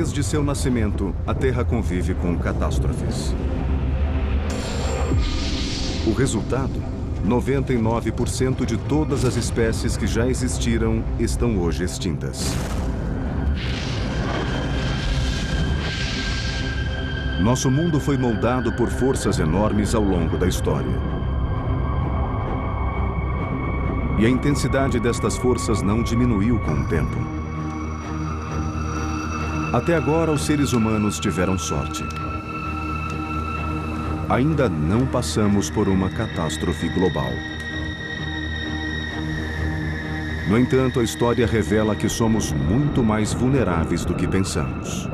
Desde seu nascimento, a Terra convive com catástrofes. O resultado? 99% de todas as espécies que já existiram estão hoje extintas. Nosso mundo foi moldado por forças enormes ao longo da história. E a intensidade destas forças não diminuiu com o tempo. Até agora, os seres humanos tiveram sorte. Ainda não passamos por uma catástrofe global. No entanto, a história revela que somos muito mais vulneráveis do que pensamos.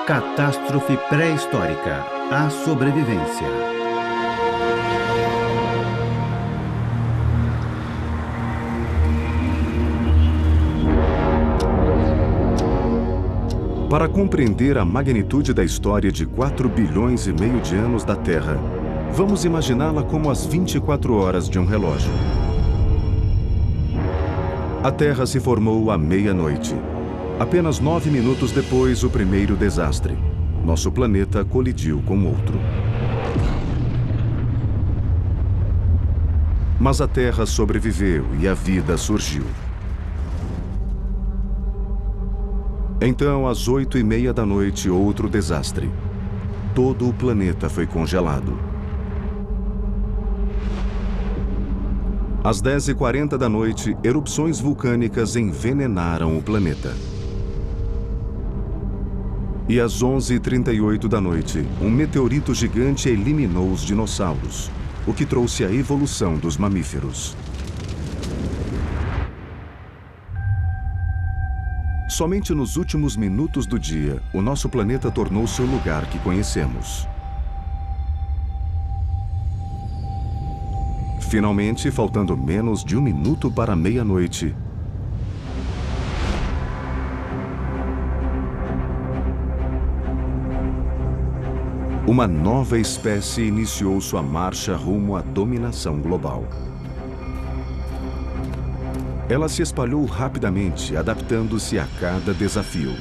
Catástrofe pré-histórica. A sobrevivência. Para compreender a magnitude da história de 4,5 bilhões de anos da Terra, vamos imaginá-la como as 24 horas de um relógio. A Terra se formou à meia-noite. Apenas 9 minutos depois, o primeiro desastre. Nosso planeta colidiu com outro. Mas a Terra sobreviveu e a vida surgiu. Então, às 8h30 da noite, outro desastre. Todo o planeta foi congelado. Às 10h40 da noite, erupções vulcânicas envenenaram o planeta. E às 11h38 da noite, um meteorito gigante eliminou os dinossauros, o que trouxe a evolução dos mamíferos. Somente nos últimos minutos do dia, o nosso planeta tornou-se o lugar que conhecemos. Finalmente, faltando menos de 1 minuto para meia-noite, uma nova espécie iniciou sua marcha rumo à dominação global. Ela se espalhou rapidamente, adaptando-se a cada desafio.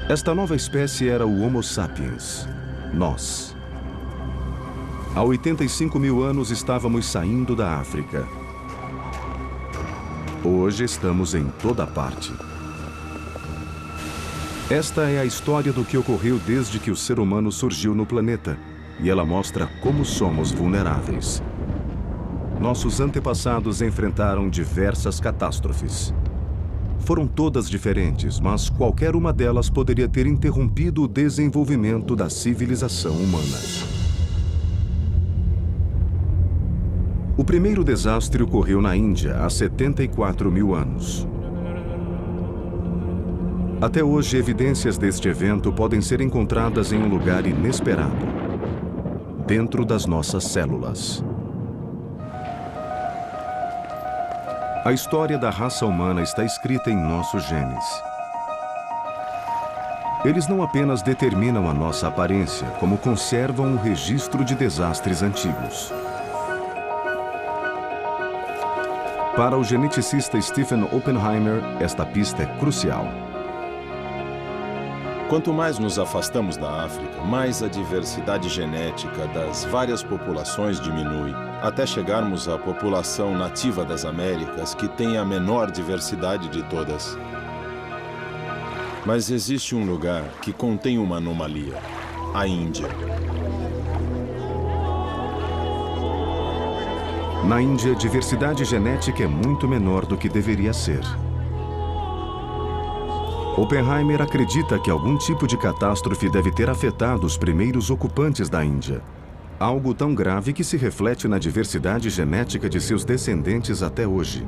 Esta nova espécie era o Homo sapiens, nós. Há 85 mil anos estávamos saindo da África. Hoje estamos em toda parte. Esta é a história do que ocorreu desde que o ser humano surgiu no planeta, e ela mostra como somos vulneráveis. Nossos antepassados enfrentaram diversas catástrofes. Foram todas diferentes, mas qualquer uma delas poderia ter interrompido o desenvolvimento da civilização humana. O primeiro desastre ocorreu na Índia, há 74 mil anos. Até hoje, evidências deste evento podem ser encontradas em um lugar inesperado, dentro das nossas células. A história da raça humana está escrita em nossos genes. Eles não apenas determinam a nossa aparência, como conservam o registro de desastres antigos. Para o geneticista Stephen Oppenheimer, esta pista é crucial. Quanto mais nos afastamos da África, mais a diversidade genética das várias populações diminui, até chegarmos à população nativa das Américas, que tem a menor diversidade de todas. Mas existe um lugar que contém uma anomalia: a Índia. Na Índia, a diversidade genética é muito menor do que deveria ser. Oppenheimer acredita que algum tipo de catástrofe deve ter afetado os primeiros ocupantes da Índia. Algo tão grave que se reflete na diversidade genética de seus descendentes até hoje.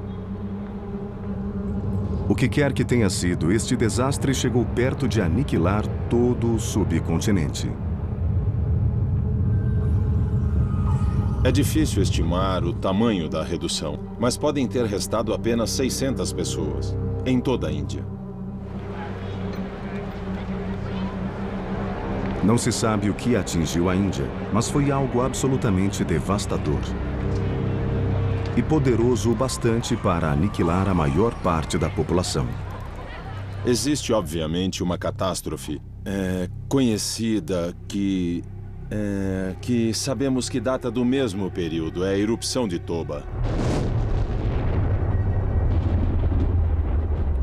O que quer que tenha sido, este desastre chegou perto de aniquilar todo o subcontinente. É difícil estimar o tamanho da redução, mas podem ter restado apenas 600 pessoas, em toda a Índia. Não se sabe o que atingiu a Índia, mas foi algo absolutamente devastador. E poderoso o bastante para aniquilar a maior parte da população. Existe, obviamente, uma catástrofe conhecida que sabemos que data do mesmo período. É a erupção de Toba.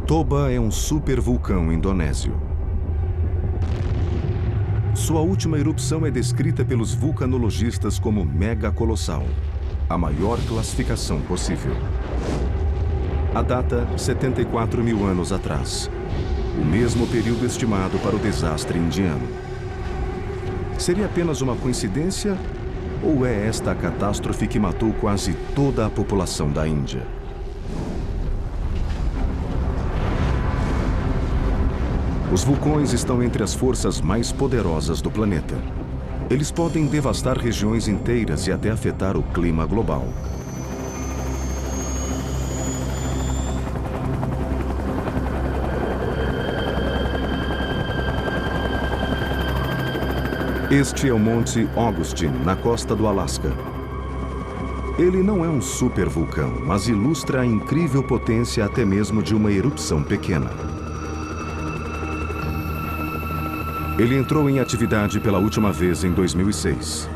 Toba é um supervulcão indonésio. Sua última erupção é descrita pelos vulcanologistas como mega-colossal, a maior classificação possível. A data, 74 mil anos atrás. O mesmo período estimado para o desastre indiano. Seria apenas uma coincidência? Ou é esta a catástrofe que matou quase toda a população da Índia? Os vulcões estão entre as forças mais poderosas do planeta. Eles podem devastar regiões inteiras e até afetar o clima global. Este é o Monte Augustine, na costa do Alasca. Ele não é um supervulcão, mas ilustra a incrível potência até mesmo de uma erupção pequena. Ele entrou em atividade pela última vez em 2006.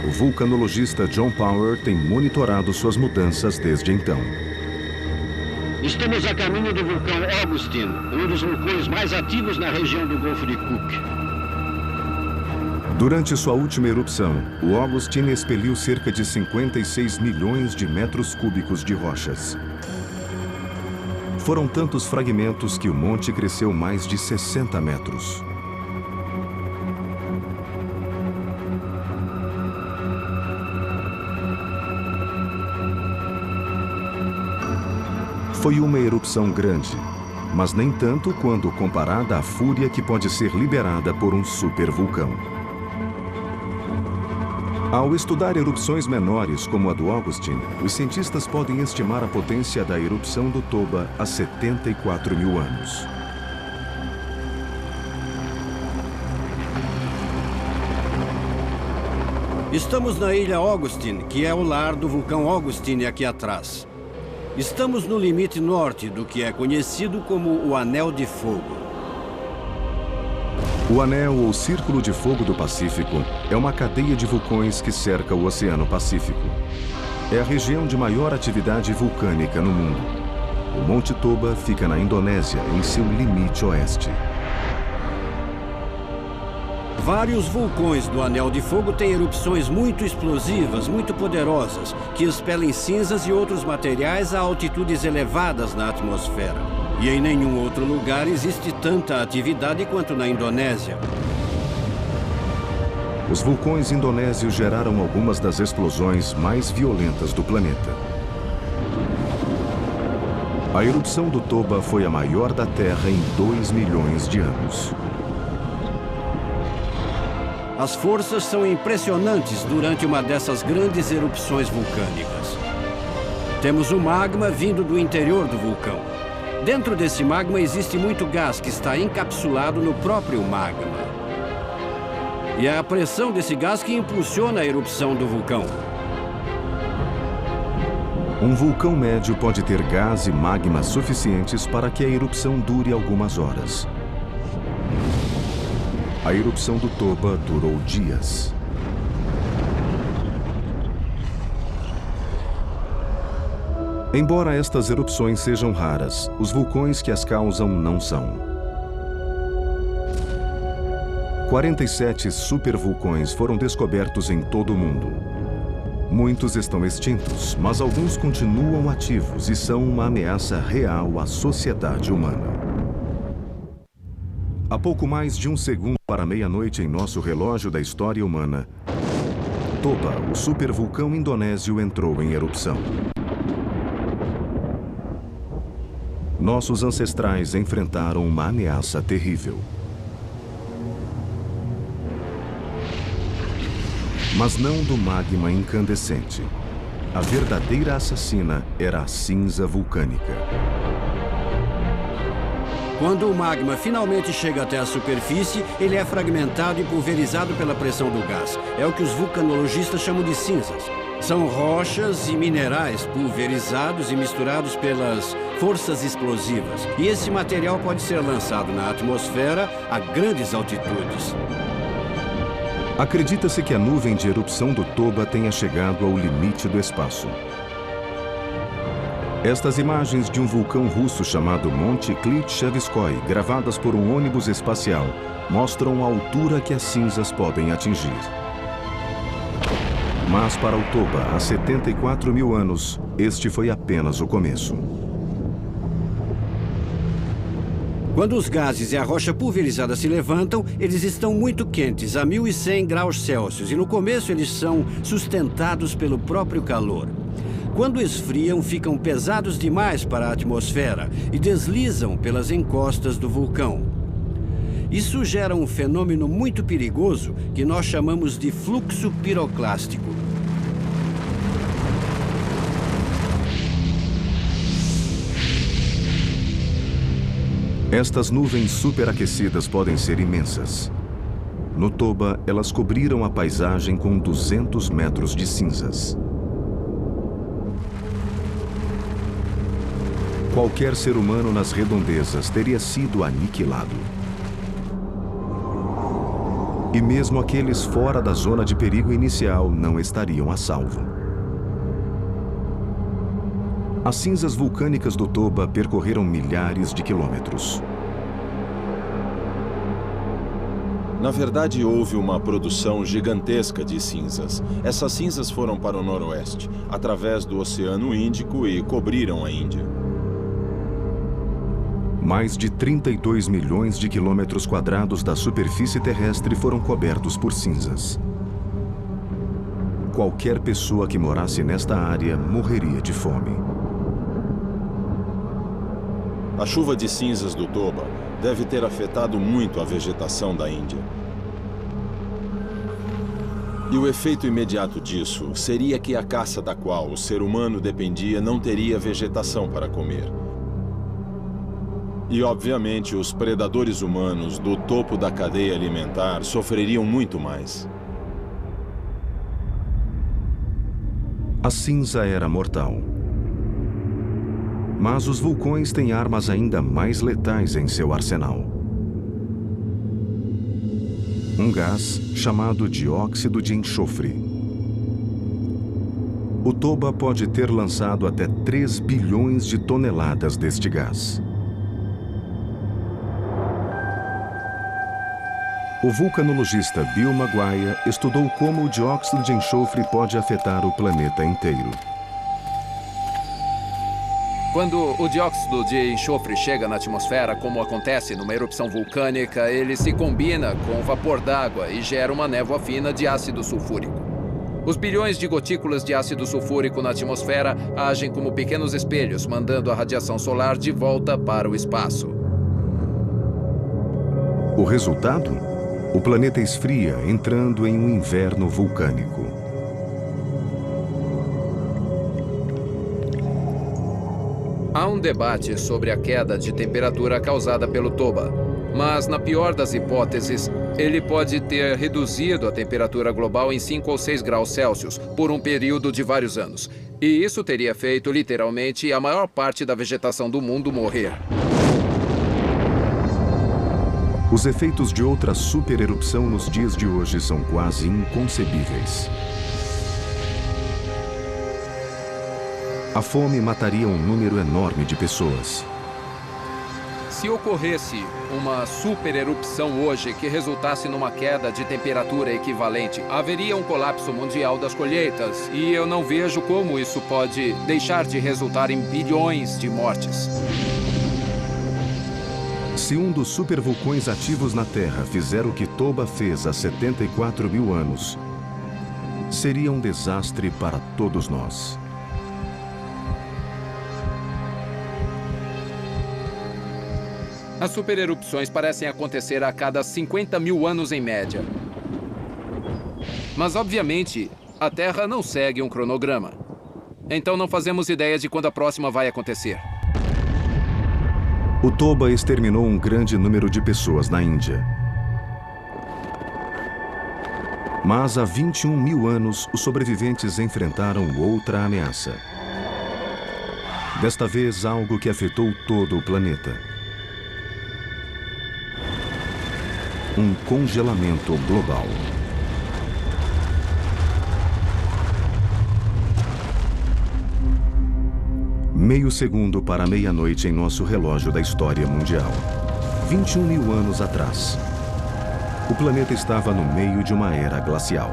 O vulcanologista John Power tem monitorado suas mudanças desde então. Estamos a caminho do vulcão Augustine, um dos vulcões mais ativos na região do Golfo de Cook. Durante sua última erupção, o Augustine expeliu cerca de 56 milhões de metros cúbicos de rochas. Foram tantos fragmentos que o monte cresceu mais de 60 metros. Foi uma erupção grande, mas nem tanto quando comparada à fúria que pode ser liberada por um supervulcão. Ao estudar erupções menores como a do Augustine, os cientistas podem estimar a potência da erupção do Toba há 74 mil anos. Estamos na ilha Augustine, que é o lar do vulcão Augustine aqui atrás. Estamos no limite norte do que é conhecido como o Anel de Fogo. O Anel ou Círculo de Fogo do Pacífico é uma cadeia de vulcões que cerca o Oceano Pacífico. É a região de maior atividade vulcânica no mundo. O Monte Toba fica na Indonésia, em seu limite oeste. Vários vulcões do Anel de Fogo têm erupções muito explosivas, muito poderosas, que expelem cinzas e outros materiais a altitudes elevadas na atmosfera. E em nenhum outro lugar existe tanta atividade quanto na Indonésia. Os vulcões indonésios geraram algumas das explosões mais violentas do planeta. A erupção do Toba foi a maior da Terra em 2 milhões de anos. As forças são impressionantes durante uma dessas grandes erupções vulcânicas. Temos o magma vindo do interior do vulcão. Dentro desse magma existe muito gás que está encapsulado no próprio magma. E é a pressão desse gás que impulsiona a erupção do vulcão. Um vulcão médio pode ter gás e magma suficientes para que a erupção dure algumas horas. A erupção do Toba durou dias. Embora estas erupções sejam raras, os vulcões que as causam não são. 47 supervulcões foram descobertos em todo o mundo. Muitos estão extintos, mas alguns continuam ativos e são uma ameaça real à sociedade humana. Há pouco mais de um segundo para meia-noite em nosso relógio da história humana, Toba, o supervulcão indonésio, entrou em erupção. Nossos ancestrais enfrentaram uma ameaça terrível. Mas não do magma incandescente. A verdadeira assassina era a cinza vulcânica. Quando o magma finalmente chega até a superfície, ele é fragmentado e pulverizado pela pressão do gás. É o que os vulcanologistas chamam de cinzas. São rochas e minerais pulverizados e misturados pelas forças explosivas. E esse material pode ser lançado na atmosfera a grandes altitudes. Acredita-se que a nuvem de erupção do Toba tenha chegado ao limite do espaço. Estas imagens de um vulcão russo chamado Monte Klitschevskoy, gravadas por um ônibus espacial, mostram a altura que as cinzas podem atingir. Mas para o Toba, há 74 mil anos, este foi apenas o começo. Quando os gases e a rocha pulverizada se levantam, eles estão muito quentes, a 1.100 graus Celsius, e no começo eles são sustentados pelo próprio calor. Quando esfriam, ficam pesados demais para a atmosfera e deslizam pelas encostas do vulcão. Isso gera um fenômeno muito perigoso que nós chamamos de fluxo piroclástico. Estas nuvens superaquecidas podem ser imensas. No Toba, elas cobriram a paisagem com 200 metros de cinzas. Qualquer ser humano nas redondezas teria sido aniquilado. E mesmo aqueles fora da zona de perigo inicial não estariam a salvo. As cinzas vulcânicas do Toba percorreram milhares de quilômetros. Na verdade, houve uma produção gigantesca de cinzas. Essas cinzas foram para o noroeste, através do Oceano Índico e cobriram a Índia. Mais de 32 milhões de quilômetros quadrados da superfície terrestre foram cobertos por cinzas. Qualquer pessoa que morasse nesta área morreria de fome. A chuva de cinzas do Toba deve ter afetado muito a vegetação da Índia. E o efeito imediato disso seria que a caça da qual o ser humano dependia não teria vegetação para comer. E, obviamente, os predadores humanos do topo da cadeia alimentar sofreriam muito mais. A cinza era mortal. Mas os vulcões têm armas ainda mais letais em seu arsenal. Um gás chamado dióxido de enxofre. O Toba pode ter lançado até 3 bilhões de toneladas deste gás. O vulcanologista Bill Maguire estudou como o dióxido de enxofre pode afetar o planeta inteiro. Quando o dióxido de enxofre chega na atmosfera, como acontece numa erupção vulcânica, ele se combina com o vapor d'água e gera uma névoa fina de ácido sulfúrico. Os bilhões de gotículas de ácido sulfúrico na atmosfera agem como pequenos espelhos, mandando a radiação solar de volta para o espaço. O resultado? O planeta esfria, entrando em um inverno vulcânico. Há um debate sobre a queda de temperatura causada pelo Toba, mas, na pior das hipóteses, ele pode ter reduzido a temperatura global em 5 ou 6 graus Celsius por um período de vários anos. E isso teria feito, literalmente, a maior parte da vegetação do mundo morrer. Os efeitos de outra supererupção nos dias de hoje são quase inconcebíveis. A fome mataria um número enorme de pessoas. Se ocorresse uma supererupção hoje que resultasse numa queda de temperatura equivalente, haveria um colapso mundial das colheitas. E eu não vejo como isso pode deixar de resultar em bilhões de mortes. Se um dos supervulcões ativos na Terra fizer o que Toba fez há 74 mil anos, seria um desastre para todos nós. As supererupções parecem acontecer a cada 50 mil anos em média. Mas, obviamente, a Terra não segue um cronograma. Então não fazemos ideia de quando a próxima vai acontecer. O Toba exterminou um grande número de pessoas na Índia. Mas há 21 mil anos, os sobreviventes enfrentaram outra ameaça. Desta vez, algo que afetou todo o planeta. Um congelamento global. Meio segundo para meia-noite em nosso relógio da história mundial. 21 mil anos atrás. O planeta estava no meio de uma era glacial.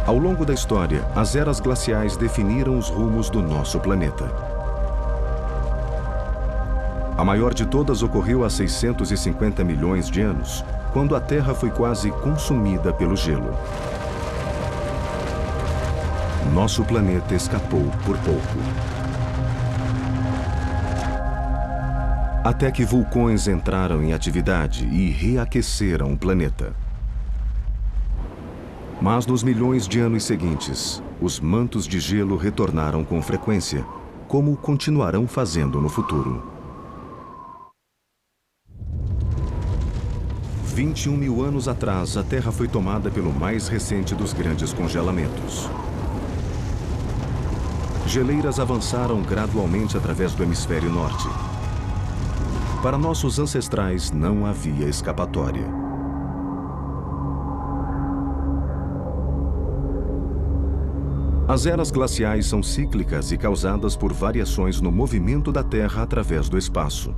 Ao longo da história, as eras glaciais definiram os rumos do nosso planeta. A maior de todas ocorreu há 650 milhões de anos, quando a Terra foi quase consumida pelo gelo. Nosso planeta escapou por pouco. Até que vulcões entraram em atividade e reaqueceram o planeta. Mas nos milhões de anos seguintes, os mantos de gelo retornaram com frequência, como continuarão fazendo no futuro. 21 mil anos atrás, a Terra foi tomada pelo mais recente dos grandes congelamentos. Geleiras avançaram gradualmente através do hemisfério norte. Para nossos ancestrais, não havia escapatória. As eras glaciais são cíclicas e causadas por variações no movimento da Terra através do espaço.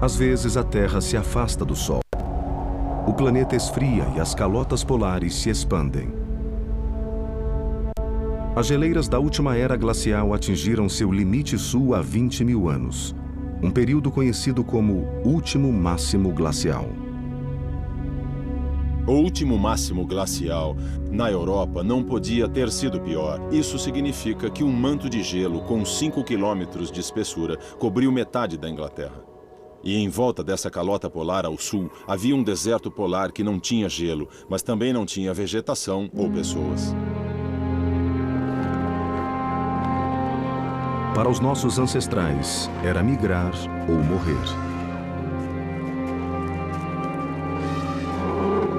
Às vezes, a Terra se afasta do Sol. O planeta esfria e as calotas polares se expandem. As geleiras da última era glacial atingiram seu limite sul há 20 mil anos, um período conhecido como Último Máximo Glacial. O último máximo glacial na Europa não podia ter sido pior. Isso significa que um manto de gelo com 5 quilômetros de espessura cobriu metade da Inglaterra. E em volta dessa calota polar ao sul, havia um deserto polar que não tinha gelo, mas também não tinha vegetação ou pessoas. Para os nossos ancestrais, era migrar ou morrer.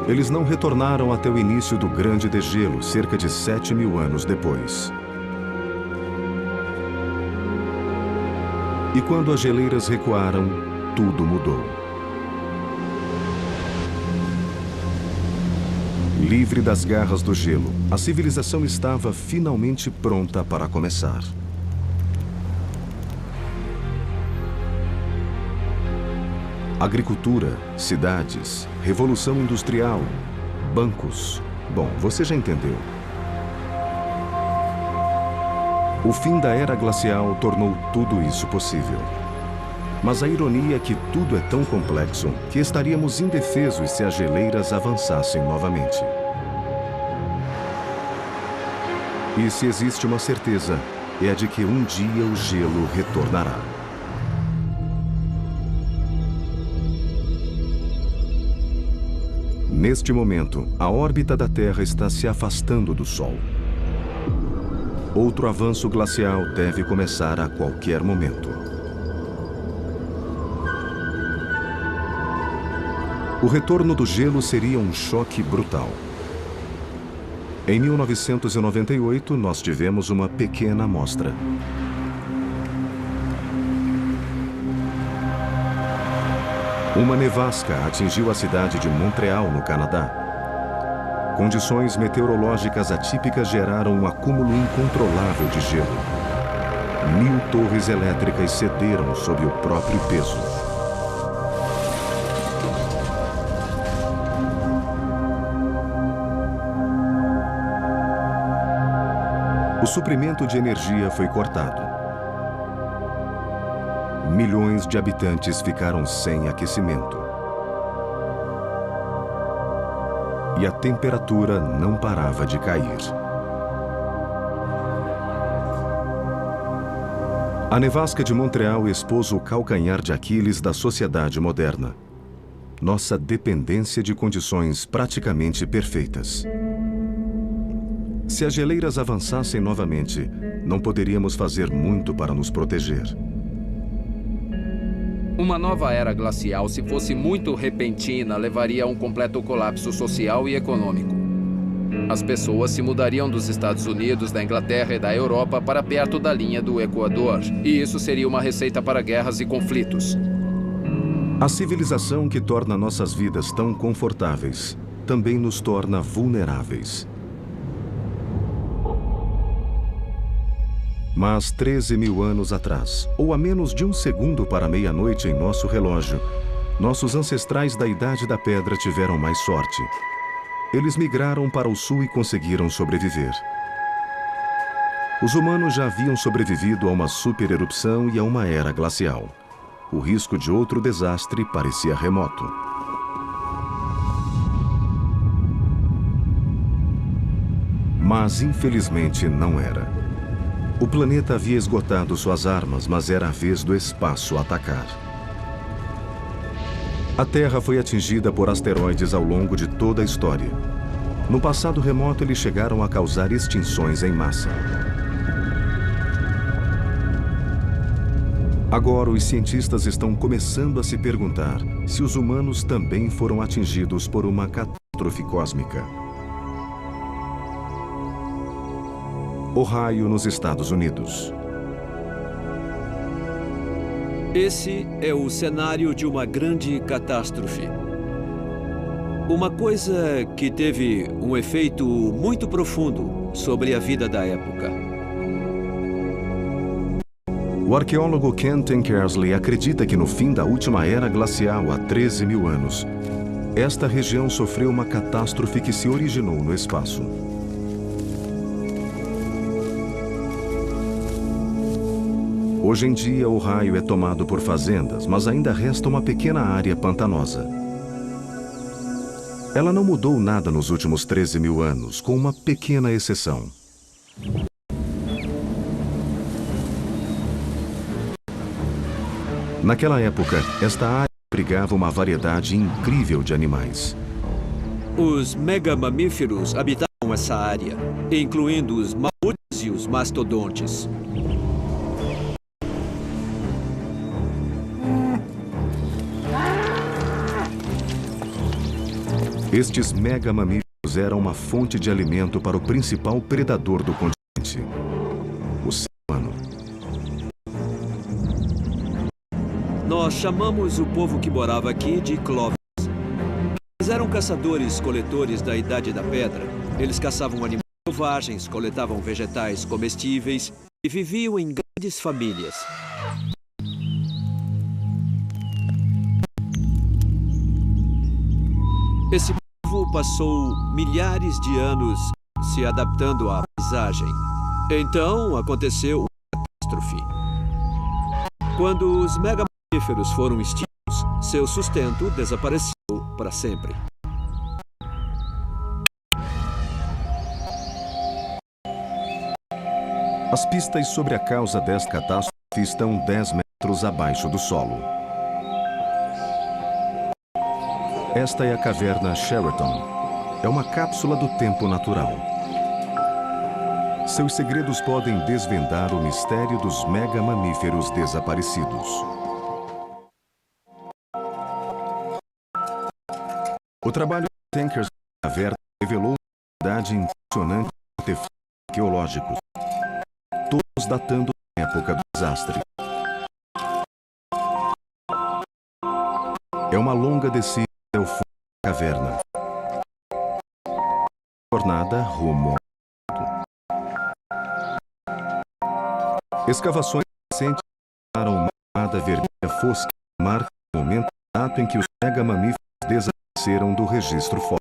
Eles não retornaram até o início do grande degelo, cerca de 7 mil anos depois. E quando as geleiras recuaram, tudo mudou. Livre das garras do gelo, a civilização estava finalmente pronta para começar. Agricultura, cidades, revolução industrial, bancos. Bom, você já entendeu. O fim da era glacial tornou tudo isso possível. Mas a ironia é que tudo é tão complexo que estaríamos indefesos se as geleiras avançassem novamente. E se existe uma certeza, é a de que um dia o gelo retornará. Neste momento, a órbita da Terra está se afastando do Sol. Outro avanço glacial deve começar a qualquer momento. O retorno do gelo seria um choque brutal. Em 1998, nós tivemos uma pequena amostra. Uma nevasca atingiu a cidade de Montreal, no Canadá. Condições meteorológicas atípicas geraram um acúmulo incontrolável de gelo. 1000 torres elétricas cederam sob o próprio peso. O suprimento de energia foi cortado. Milhões de habitantes ficaram sem aquecimento. E a temperatura não parava de cair. A nevasca de Montreal expôs o calcanhar de Aquiles da sociedade moderna. Nossa dependência de condições praticamente perfeitas. Se as geleiras avançassem novamente, não poderíamos fazer muito para nos proteger. Uma nova era glacial, se fosse muito repentina, levaria a um completo colapso social e econômico. As pessoas se mudariam dos Estados Unidos, da Inglaterra e da Europa para perto da linha do Equador, e isso seria uma receita para guerras e conflitos. A civilização que torna nossas vidas tão confortáveis também nos torna vulneráveis. Mas 13.000 anos atrás, ou a menos de um segundo para meia-noite em nosso relógio, nossos ancestrais da Idade da Pedra tiveram mais sorte. Eles migraram para o sul e conseguiram sobreviver. Os humanos já haviam sobrevivido a uma supererupção e a uma era glacial. O risco de outro desastre parecia remoto. Mas, infelizmente, não era. O planeta havia esgotado suas armas, mas era a vez do espaço atacar. A Terra foi atingida por asteroides ao longo de toda a história. No passado remoto, eles chegaram a causar extinções em massa. Agora, os cientistas estão começando a se perguntar se os humanos também foram atingidos por uma catástrofe cósmica. Ohio, nos Estados Unidos. Esse é o cenário de uma grande catástrofe. Uma coisa que teve um efeito muito profundo sobre a vida da época. O arqueólogo Kenton Kersley acredita que no fim da última era glacial, há 13.000 anos, esta região sofreu uma catástrofe que se originou no espaço. Hoje em dia, Ohio é tomado por fazendas, mas ainda resta uma pequena área pantanosa. Ela não mudou nada nos últimos 13.000 anos, com uma pequena exceção. Naquela época, esta área abrigava uma variedade incrível de animais. Os megamamíferos habitavam essa área, incluindo os mamutes e os mastodontes. Estes megamamíferos eram uma fonte de alimento para o principal predador do continente, o ser humano. Nós chamamos o povo que morava aqui de Clovis. Eles eram caçadores-coletores da Idade da Pedra. Eles caçavam animais selvagens, coletavam vegetais comestíveis e viviam em grandes famílias. Esse povo passou milhares de anos se adaptando à paisagem. Então aconteceu uma catástrofe. Quando os megamamíferos foram extintos, seu sustento desapareceu para sempre. As pistas sobre a causa desta catástrofe estão 10 metros abaixo do solo. Esta é a caverna Sheraton. É uma cápsula do tempo natural. Seus segredos podem desvendar o mistério dos megamamíferos desaparecidos. O trabalho de Tankers na caverna revelou uma quantidade impressionante de artefatos arqueológicos, todos datando da época do desastre. É uma longa descida até o fundo da caverna. Jornada rumo ao fundo. Escavações recentes mostraram uma camada vermelha fosca que marca o momento exato em que os megamamíferos desapareceram do registro fóssil.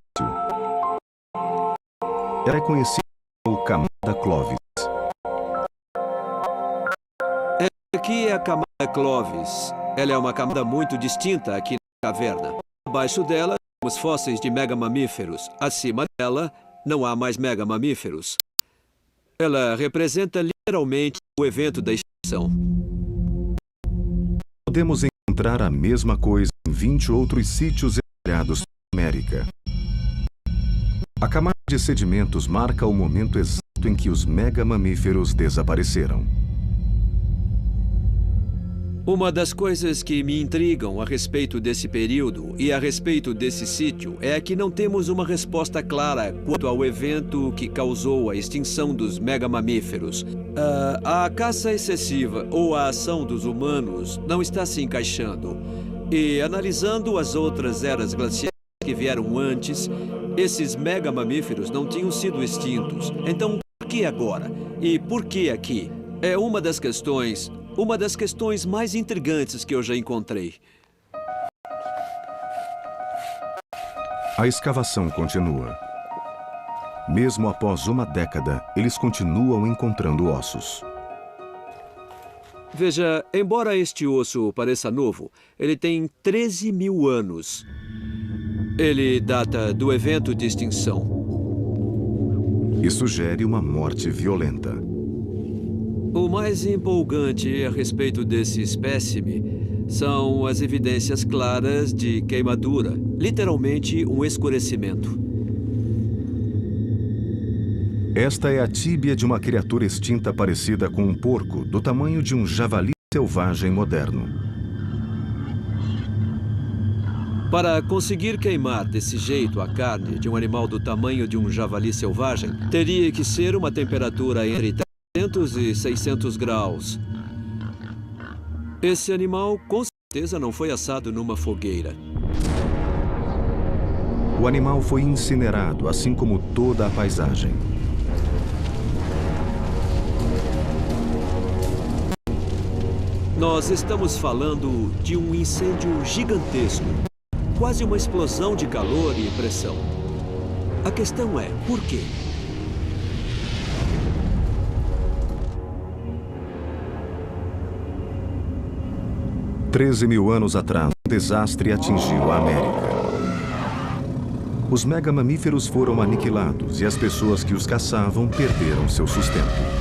Ela é conhecida como camada Clovis. Aqui é a camada Clovis. Ela é uma camada muito distinta aqui na caverna. Abaixo dela, temos fósseis de megamamíferos. Acima dela, não há mais megamamíferos. Ela representa literalmente o evento da extinção. Podemos encontrar a mesma coisa em 20 outros sítios espalhados pela América. A camada de sedimentos marca o momento exato em que os megamamíferos desapareceram. Uma das coisas que me intrigam a respeito desse período e a respeito desse sítio é que não temos uma resposta clara quanto ao evento que causou a extinção dos megamamíferos. A caça excessiva ou a ação dos humanos não está se encaixando. E analisando as outras eras glaciares que vieram antes, esses megamamíferos não tinham sido extintos. Então, por que agora? E por que aqui? É uma das questões mais intrigantes que eu já encontrei. A escavação continua. Mesmo após uma década, eles continuam encontrando ossos. Veja, embora este osso pareça novo, ele tem 13 mil anos. Ele data do evento de extinção. E sugere uma morte violenta. O mais empolgante a respeito desse espécime são as evidências claras de queimadura, literalmente um escurecimento. Esta é a tíbia de uma criatura extinta parecida com um porco, do tamanho de um javali selvagem moderno. Para conseguir queimar desse jeito a carne de um animal do tamanho de um javali selvagem, teria que ser uma temperatura entre 300 e 600 graus. Esse animal, com certeza, não foi assado numa fogueira. O animal foi incinerado, assim como toda a paisagem. Nós estamos falando de um incêndio gigantesco, quase uma explosão de calor e pressão. A questão é, por quê? Treze mil anos atrás, um desastre atingiu a América. Os megamamíferos foram aniquilados e as pessoas que os caçavam perderam seu sustento.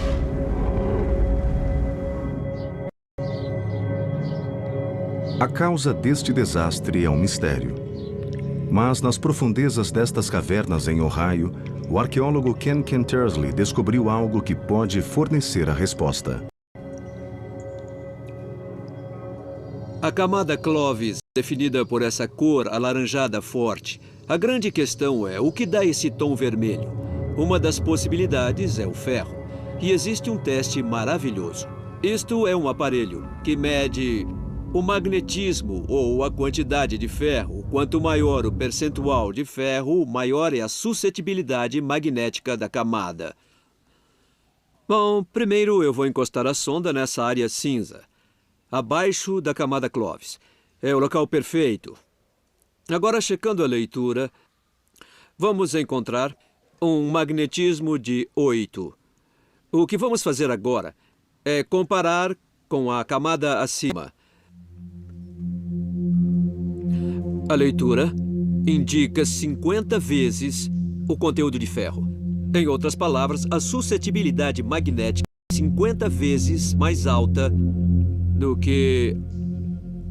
A causa deste desastre é um mistério. Mas nas profundezas destas cavernas em Ohio, o arqueólogo Ken Kentersley descobriu algo que pode fornecer a resposta. A camada Clovis, definida por essa cor alaranjada forte, a grande questão é o que dá esse tom vermelho. Uma das possibilidades é o ferro. E existe um teste maravilhoso. Isto é um aparelho que mede o magnetismo ou a quantidade de ferro. Quanto maior o percentual de ferro, maior é a suscetibilidade magnética da camada. Bom, primeiro eu vou encostar a sonda nessa área cinza, abaixo da camada Clovis. É o local perfeito. Agora, checando a leitura, vamos encontrar um magnetismo de 8. O que vamos fazer agora é comparar com a camada acima. A leitura indica 50 vezes o conteúdo de ferro. Em outras palavras, a suscetibilidade magnética é 50 vezes mais alta do que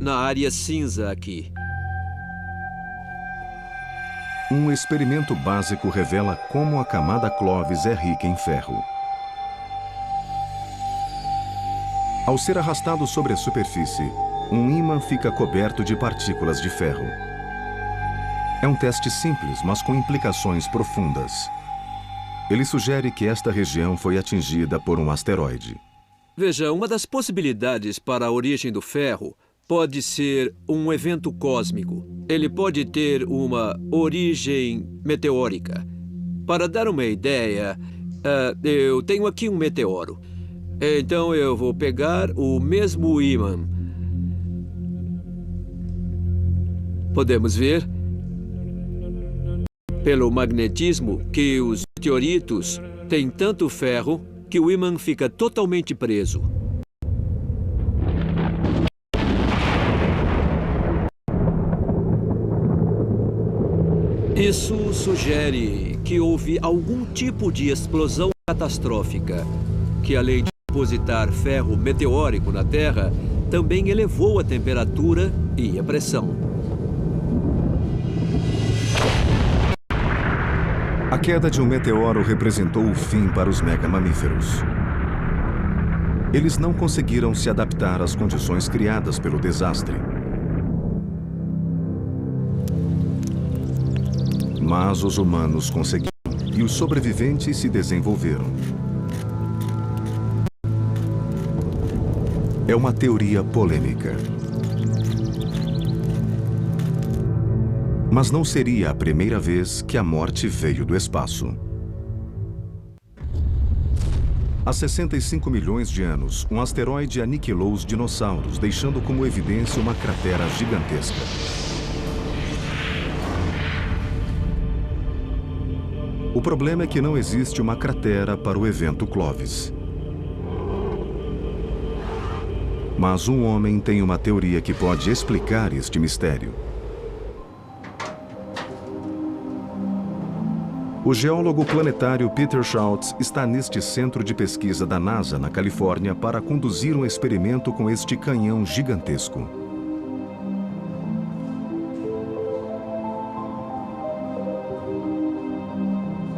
na área cinza aqui. Um experimento básico revela como a camada Clovis é rica em ferro. Ao ser arrastado sobre a superfície, um ímã fica coberto de partículas de ferro. É um teste simples, mas com implicações profundas. Ele sugere que esta região foi atingida por um asteroide. Veja, uma das possibilidades para a origem do ferro pode ser um evento cósmico. Ele pode ter uma origem meteórica. Para dar uma ideia, eu tenho aqui um meteoro. Então eu vou pegar o mesmo ímã. Podemos ver, pelo magnetismo, que os meteoritos têm tanto ferro que o ímã fica totalmente preso. Isso sugere que houve algum tipo de explosão catastrófica, que além de depositar ferro meteórico na Terra, também elevou a temperatura e a pressão. A queda de um meteoro representou o fim para os megamamíferos. Eles não conseguiram se adaptar às condições criadas pelo desastre. Mas os humanos conseguiram, e os sobreviventes se desenvolveram. É uma teoria polêmica. Mas não seria a primeira vez que a morte veio do espaço. Há 65 milhões de anos, um asteroide aniquilou os dinossauros, deixando como evidência uma cratera gigantesca. O problema é que não existe uma cratera para o evento Clovis. Mas um homem tem uma teoria que pode explicar este mistério. O geólogo planetário Peter Schultz está neste centro de pesquisa da NASA, na Califórnia, para conduzir um experimento com este canhão gigantesco.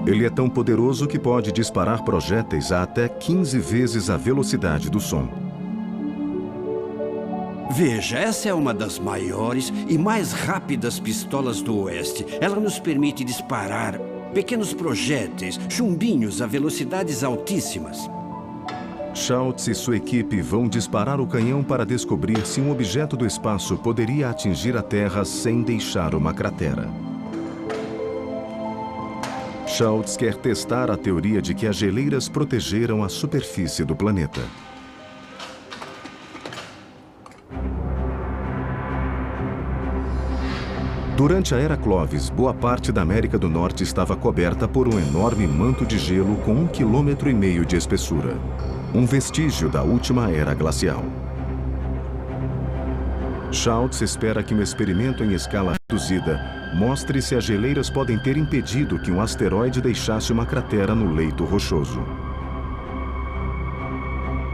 Ele é tão poderoso que pode disparar projéteis a até 15 vezes a velocidade do som. Veja, essa é uma das maiores e mais rápidas pistolas do Oeste. Ela nos permite disparar pequenos projéteis, chumbinhos a velocidades altíssimas. Schultz e sua equipe vão disparar o canhão para descobrir se um objeto do espaço poderia atingir a Terra sem deixar uma cratera. Schultz quer testar a teoria de que as geleiras protegeram a superfície do planeta. Durante a Era Clovis, boa parte da América do Norte estava coberta por um enorme manto de gelo com 1,5 km de espessura. Um vestígio da última era glacial. Schultz espera que um experimento em escala reduzida mostre se as geleiras podem ter impedido que um asteroide deixasse uma cratera no leito rochoso.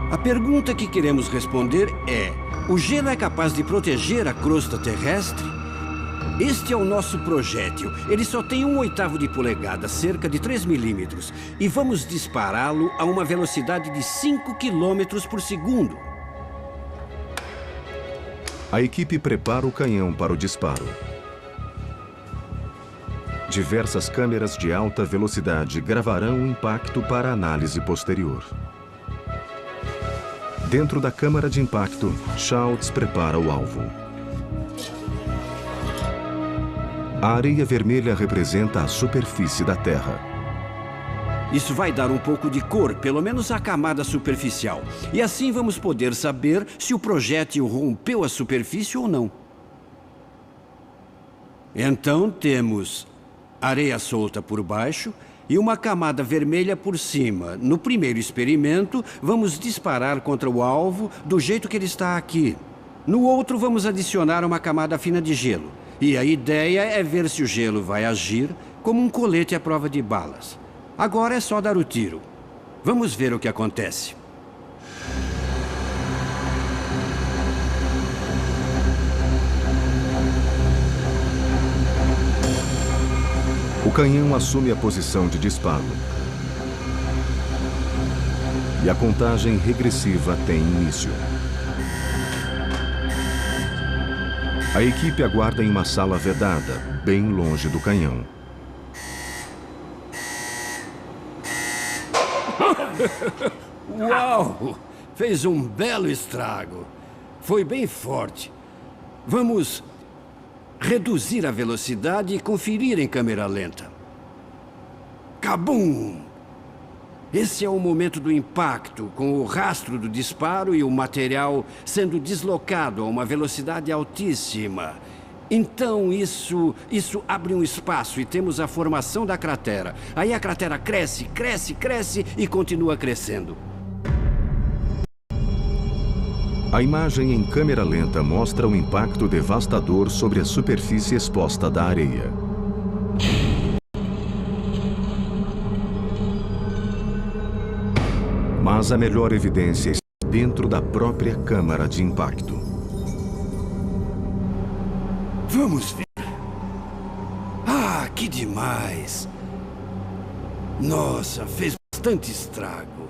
A pergunta que queremos responder é: o gelo é capaz de proteger a crosta terrestre? Este é o nosso projétil. Ele só tem 1/8 de polegada, cerca de 3 milímetros, e vamos dispará-lo a uma velocidade de 5 km por segundo. A equipe prepara o canhão para o disparo. Diversas câmeras de alta velocidade gravarão o impacto para análise posterior. Dentro da câmara de impacto, Schultz prepara o alvo. A areia vermelha representa a superfície da Terra. Isso vai dar um pouco de cor, pelo menos à camada superficial. E assim vamos poder saber se o projétil rompeu a superfície ou não. Então temos areia solta por baixo e uma camada vermelha por cima. No primeiro experimento, vamos disparar contra o alvo do jeito que ele está aqui. No outro, vamos adicionar uma camada fina de gelo. E a ideia é ver se o gelo vai agir como um colete à prova de balas. Agora é só dar o tiro. Vamos ver o que acontece. O canhão assume a posição de disparo. E a contagem regressiva tem início. A equipe aguarda em uma sala vedada, bem longe do canhão. Uau! Fez um belo estrago. Foi bem forte. Vamos reduzir a velocidade e conferir em câmera lenta. Cabum! Esse é o momento do impacto, com o rastro do disparo e o material sendo deslocado a uma velocidade altíssima. Então isso abre um espaço e temos a formação da cratera. Aí a cratera cresce, cresce, cresce e continua crescendo. A imagem em câmera lenta mostra o impacto devastador sobre a superfície exposta da areia. Mas a melhor evidência está dentro da própria câmara de impacto. Vamos ver. Ah, que demais! Nossa, fez bastante estrago.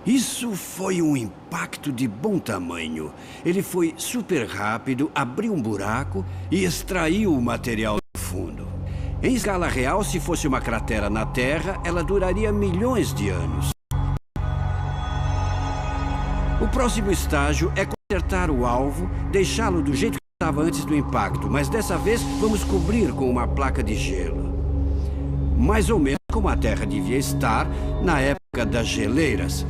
Isso foi um impacto de bom tamanho. Ele foi super rápido, abriu um buraco e extraiu o material do fundo. Em escala real, se fosse uma cratera na Terra, ela duraria milhões de anos. O próximo estágio é consertar o alvo, deixá-lo do jeito que estava antes do impacto, mas dessa vez vamos cobrir com uma placa de gelo. Mais ou menos como a Terra devia estar na época das geleiras.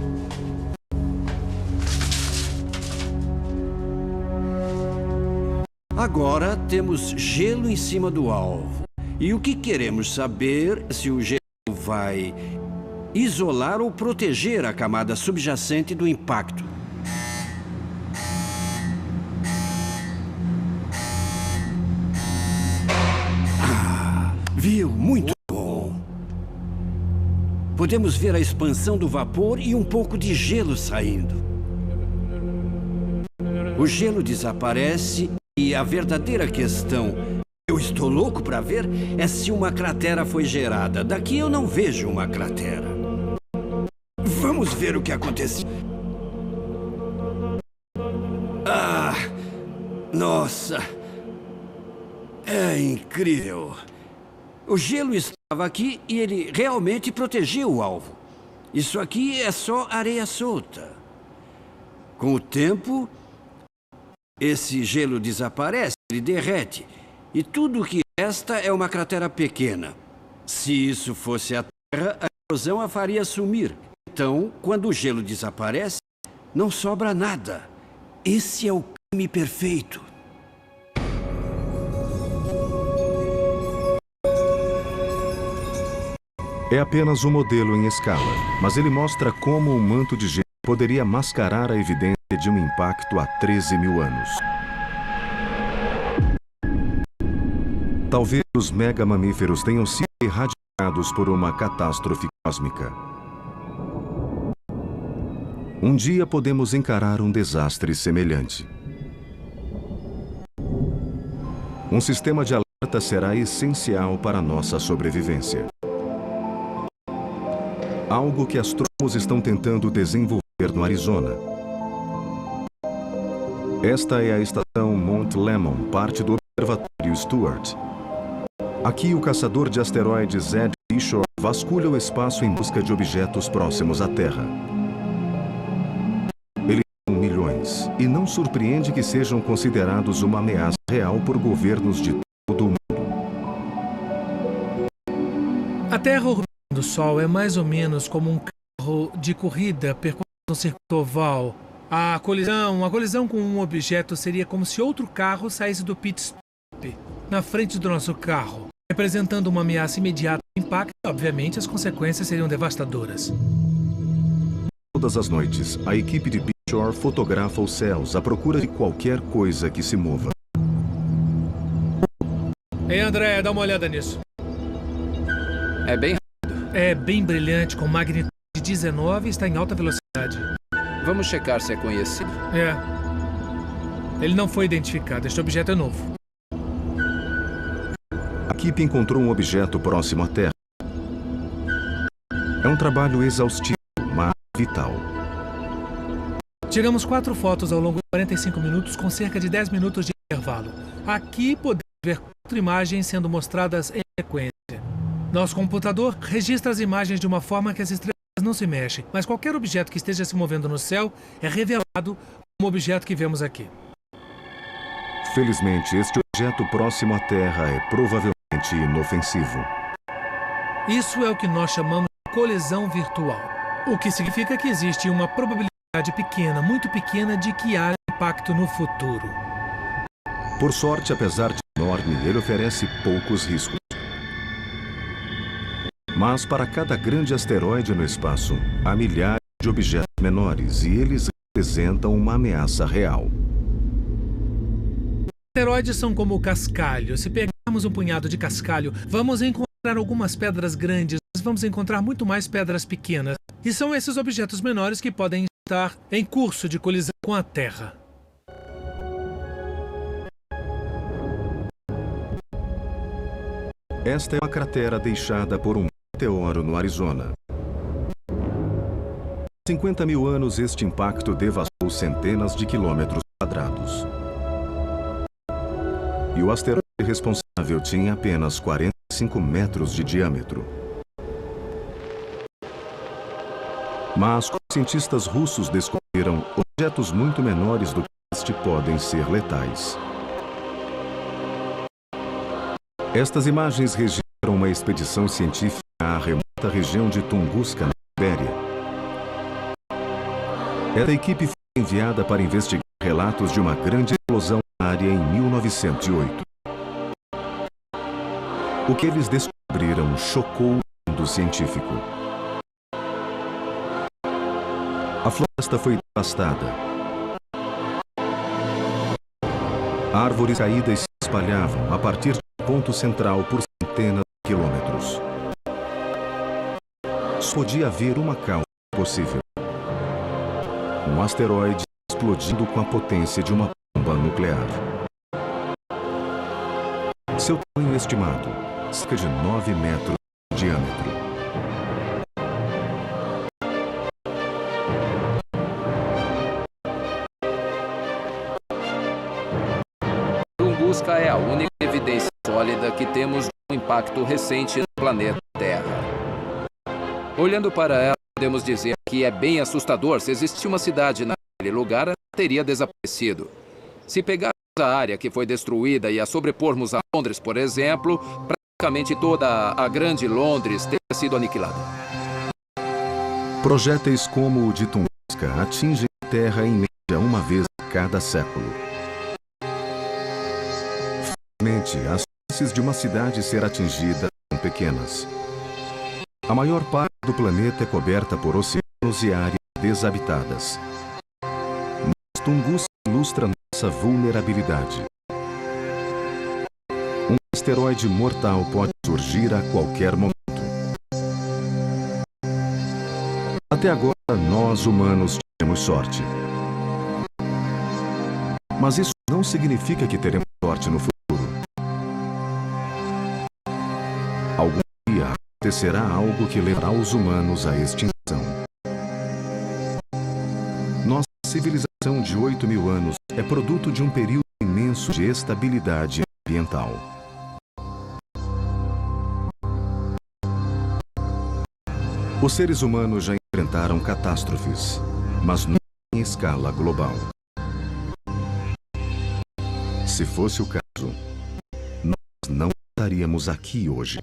Agora temos gelo em cima do alvo. E o que queremos saber é se o gelo vai isolar ou proteger a camada subjacente do impacto. Viu? Muito bom. Podemos ver a expansão do vapor e um pouco de gelo saindo. O gelo desaparece e a verdadeira questão, eu estou louco para ver, é se uma cratera foi gerada. Daqui eu não vejo uma cratera. Vamos ver o que aconteceu. Ah, nossa. É incrível. O gelo estava aqui e ele realmente protegeu o alvo. Isso aqui é só areia solta. Com o tempo, esse gelo desaparece, ele derrete. E tudo o que resta é uma cratera pequena. Se isso fosse a Terra, a erosão a faria sumir. Então, quando o gelo desaparece, não sobra nada. Esse é o crime perfeito. É apenas um modelo em escala, mas ele mostra como um manto de gelo poderia mascarar a evidência de um impacto há 13 mil anos. Talvez os megamamíferos tenham sido erradicados por uma catástrofe cósmica. Um dia podemos encarar um desastre semelhante. Um sistema de alerta será essencial para nossa sobrevivência. Algo que astrônomos estão tentando desenvolver no Arizona. Esta é a estação Mount Lemmon, parte do Observatório Stewart. Aqui o caçador de asteroides Ed Bishop vasculha o espaço em busca de objetos próximos à Terra. Eles são milhões, e não surpreende que sejam considerados uma ameaça real por governos de todo o mundo. A Terra orbitando o Sol é mais ou menos como um carro de corrida percorrendo um circuito oval. A colisão com um objeto seria como se outro carro saísse do pit stop na frente do nosso carro, representando uma ameaça imediata de impacto e, obviamente, as consequências seriam devastadoras. Todas as noites, a equipe de Bishop fotografa os céus à procura de qualquer coisa que se mova. Ei, André, dá uma olhada nisso. É bem rápido. É bem brilhante, com magnitude de 19 e está em alta velocidade. Vamos checar se é conhecido. É. Ele não foi identificado. Este objeto é novo. A equipe encontrou um objeto próximo à Terra. É um trabalho exaustivo, mas vital. Tiramos 4 fotos ao longo de 45 minutos com cerca de 10 minutos de intervalo. Aqui podemos ver 4 imagens sendo mostradas em sequência. Nosso computador registra as imagens de uma forma que as estrelas não se mexem, mas qualquer objeto que esteja se movendo no céu é revelado como o objeto que vemos aqui. Felizmente, este objeto próximo à Terra é provavelmente inofensivo. Isso é o que nós chamamos de colisão virtual, o que significa que existe uma probabilidade pequena, muito pequena, de que haja impacto no futuro. Por sorte, apesar de enorme, ele oferece poucos riscos. Mas para cada grande asteroide no espaço, há milhares de objetos menores e eles representam uma ameaça real. Asteroides são como o cascalho. Se pegarmos um punhado de cascalho, vamos encontrar algumas pedras grandes, mas vamos encontrar muito mais pedras pequenas. E são esses objetos menores que podem estar em curso de colisão com a Terra. Esta é uma cratera deixada por um meteoro no Arizona. Há 50 mil anos, este impacto devastou centenas de quilômetros quadrados. E o asteroide responsável tinha apenas 45 metros de diâmetro. Mas os cientistas russos descobriram objetos muito menores do que este podem ser letais. Estas imagens registram uma expedição científica à remota região de Tunguska, na Sibéria. Essa equipe foi enviada para investigar relatos de uma grande explosão na área em 1908. O que eles descobriram chocou o mundo científico. A floresta foi devastada. Árvores caídas se espalhavam a partir de um ponto central por centenas de quilômetros. Só podia haver uma causa possível: um asteroide explodindo com a potência de uma bomba nuclear. Seu tamanho estimado, cerca de 9 metros de diâmetro. Tunguska é a única evidência sólida que temos de um impacto recente no planeta Terra. Olhando para ela, podemos dizer que é bem assustador. Se existisse uma cidade naquele lugar, ela teria desaparecido. Se pegarmos a área que foi destruída e a sobrepormos a Londres, por exemplo, praticamente toda a grande Londres teria sido aniquilada. Projéteis como o de Tunguska atingem a Terra em média uma vez a cada século. Felizmente, as chances de uma cidade ser atingida são pequenas. A maior parte do planeta é coberta por oceanos e áreas desabitadas. Mas Tunguska ilustra nossa vulnerabilidade. Um asteroide mortal pode surgir a qualquer momento. Até agora, nós humanos tivemos sorte. Mas isso não significa que teremos sorte no futuro. Algum dia acontecerá algo que levará os humanos à extinção. Nossa civilização de 8 mil anos é produto de um período imenso de estabilidade ambiental. Os seres humanos já enfrentaram catástrofes, mas não em escala global. Se fosse o caso, nós não estaríamos aqui hoje.